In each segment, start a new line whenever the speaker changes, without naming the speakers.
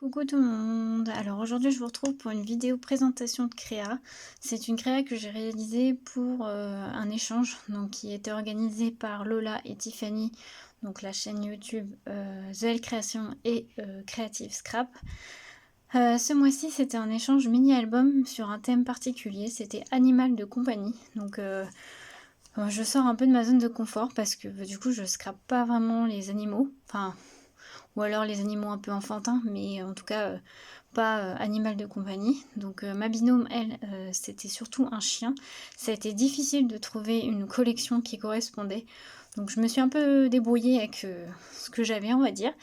Coucou tout le monde, alors aujourd'hui je vous retrouve pour une vidéo présentation de créa. C'est une créa que j'ai réalisée pour un échange donc, qui était organisé par Lola et Tiffany, donc la chaîne YouTube The L Création et Creative Scrap. Ce mois-ci c'était un échange mini-album sur un thème particulier, c'était animal de compagnie. Donc je sors un peu de ma zone de confort parce que du coup je scrape pas vraiment les animaux, enfin... ou alors les animaux un peu enfantins, mais en tout cas pas animal de compagnie. Donc ma binôme, elle, c'était surtout un chien. Ça a été difficile de trouver une collection qui correspondait. Donc je me suis un peu débrouillée avec ce que j'avais, on va dire.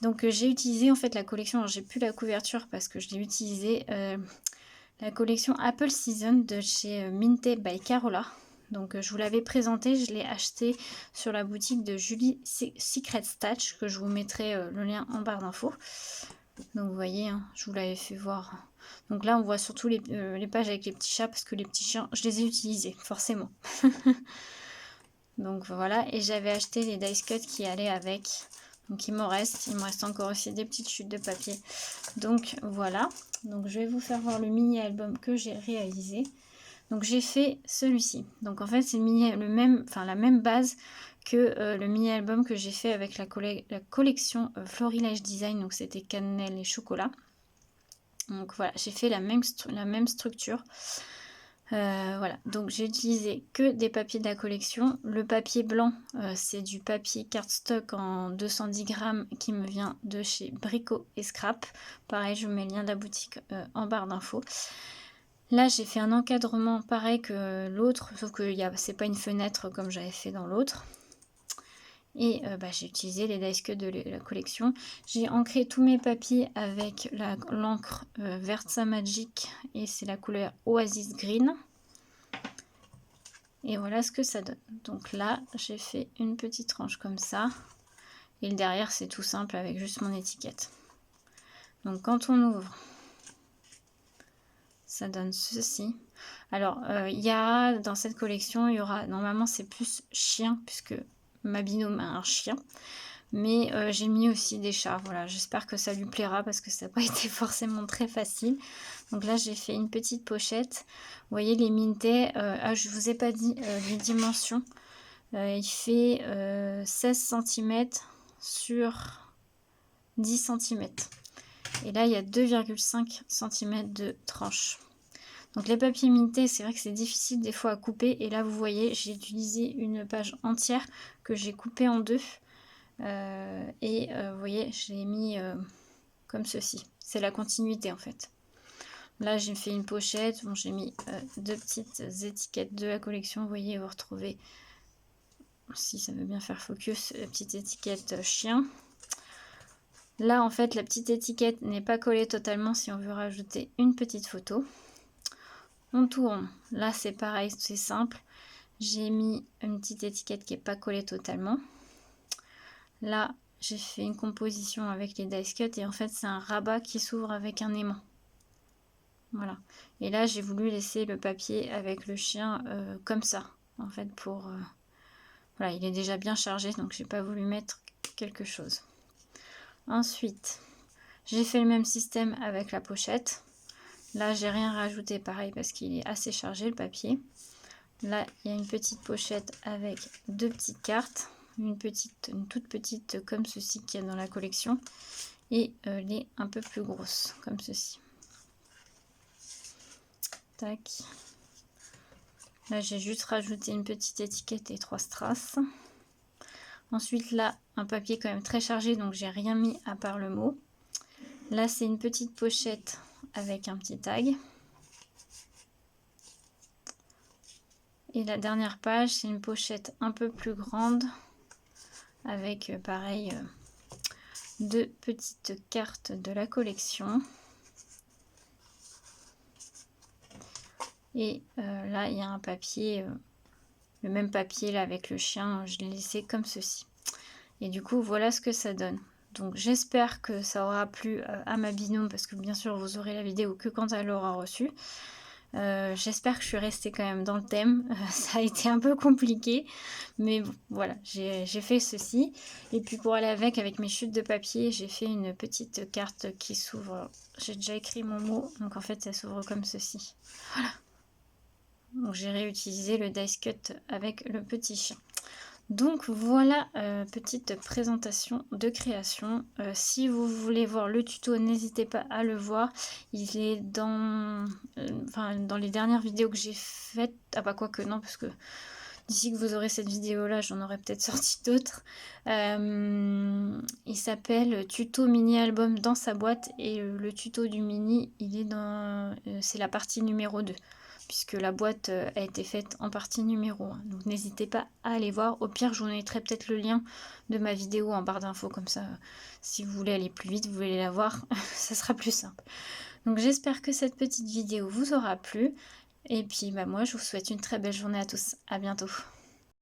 Donc j'ai utilisé en fait la collection, alors j'ai plus la couverture parce que je l'ai utilisée, la collection Apple Season de chez Minted by Carola. Donc je vous l'avais présenté, je l'ai acheté sur la boutique de Julie Secret Stash, que je vous mettrai le lien en barre d'infos. Donc vous voyez, hein, je vous l'avais fait voir. Donc là on voit surtout les pages avec les petits chats, parce que les petits chiens, je les ai utilisés, forcément. Donc voilà, et j'avais acheté les dice cuts qui allaient avec. Donc il me reste encore aussi des petites chutes de papier. Donc voilà, donc je vais vous faire voir le mini album que j'ai réalisé. Donc j'ai fait celui-ci. Donc en fait c'est la même base que le mini album que j'ai fait avec la collection Florilège Design. Donc c'était cannelle et chocolat. Donc voilà, j'ai fait la même structure. Voilà, donc j'ai utilisé que des papiers de la collection. Le papier blanc, c'est du papier cardstock en 210 grammes qui me vient de chez Brico et Scrap. Pareil, je vous mets le lien de la boutique en barre d'infos. Là, j'ai fait un encadrement pareil que l'autre, sauf que c'est pas une fenêtre comme j'avais fait dans l'autre. Et j'ai utilisé les dice cuts de la collection. J'ai ancré tous mes papiers avec l'encre Versa Magic et c'est la couleur Oasis Green. Et voilà ce que ça donne. Donc là, j'ai fait une petite tranche comme ça. Et le derrière, c'est tout simple avec juste mon étiquette. Donc quand on ouvre, ça donne ceci. Alors, il y a dans cette collection, il y aura, normalement c'est plus chien, puisque ma binôme a un chien. Mais j'ai mis aussi des chats. Voilà, j'espère que ça lui plaira parce que ça n'a pas été forcément très facile. Donc là, j'ai fait une petite pochette. Vous voyez les Minted. Je vous ai pas dit les dimensions. Il fait 16 cm sur 10 cm. Et là, il y a 2,5 cm de tranche. Donc les papiers Minted, c'est vrai que c'est difficile des fois à couper. Et là, vous voyez, j'ai utilisé une page entière que j'ai coupée en deux. Vous voyez, je l'ai mis comme ceci. C'est la continuité en fait. Là, j'ai fait une pochette. Bon, j'ai mis deux petites étiquettes de la collection. Vous voyez, vous retrouvez, si ça veut bien faire focus, la petite étiquette chien. Là, en fait, la petite étiquette n'est pas collée totalement si on veut rajouter une petite photo. On tourne. Là, c'est pareil, c'est simple. J'ai mis une petite étiquette qui n'est pas collée totalement. Là, j'ai fait une composition avec les dice cuts et en fait, c'est un rabat qui s'ouvre avec un aimant. Voilà. Et là, j'ai voulu laisser le papier avec le chien comme ça, en fait, pour... Voilà, il est déjà bien chargé, donc j'ai pas voulu mettre quelque chose. Ensuite, j'ai fait le même système avec la pochette. Là, j'ai rien rajouté, pareil, parce qu'il est assez chargé, le papier. Là, il y a une petite pochette avec deux petites cartes. Une toute petite comme ceci qu'il y a dans la collection. Et les un peu plus grosses, comme ceci. Tac. Là, j'ai juste rajouté une petite étiquette et 3 strass. Ensuite, là, un papier quand même très chargé, donc j'ai rien mis à part le mot. Là, c'est une petite pochette avec un petit tag. Et la dernière page, c'est une pochette un peu plus grande avec, pareil, deux petites cartes de la collection. Et là, il y a un papier, le même papier là avec le chien, je l'ai laissé comme ceci. Et du coup, voilà ce que ça donne. Donc j'espère que ça aura plu à ma binôme, parce que bien sûr, vous aurez la vidéo que quand elle l'aura reçue. J'espère que je suis restée quand même dans le thème. Ça a été un peu compliqué, mais bon, voilà, j'ai fait ceci. Et puis pour aller avec mes chutes de papier, j'ai fait une petite carte qui s'ouvre. J'ai déjà écrit mon mot, donc en fait ça s'ouvre comme ceci. Voilà. Donc j'ai réutilisé le dice cut avec le petit chien. Donc voilà, petite présentation de création. Si vous voulez voir le tuto, n'hésitez pas à le voir. Il est dans, dans les dernières vidéos que j'ai faites. Ah bah quoi que non, parce que d'ici que vous aurez cette vidéo-là, j'en aurai peut-être sorti d'autres. Il s'appelle Tuto mini-album dans sa boîte. Et le tuto du mini, il est dans... c'est la partie numéro 2. Puisque la boîte a été faite en partie numéro 1. Donc n'hésitez pas à aller voir. Au pire, je vous mettrai peut-être le lien de ma vidéo en barre d'infos, comme ça, si vous voulez aller plus vite, vous voulez la voir, ça sera plus simple. Donc j'espère que cette petite vidéo vous aura plu. Et puis bah, moi, je vous souhaite une très belle journée à tous. À bientôt.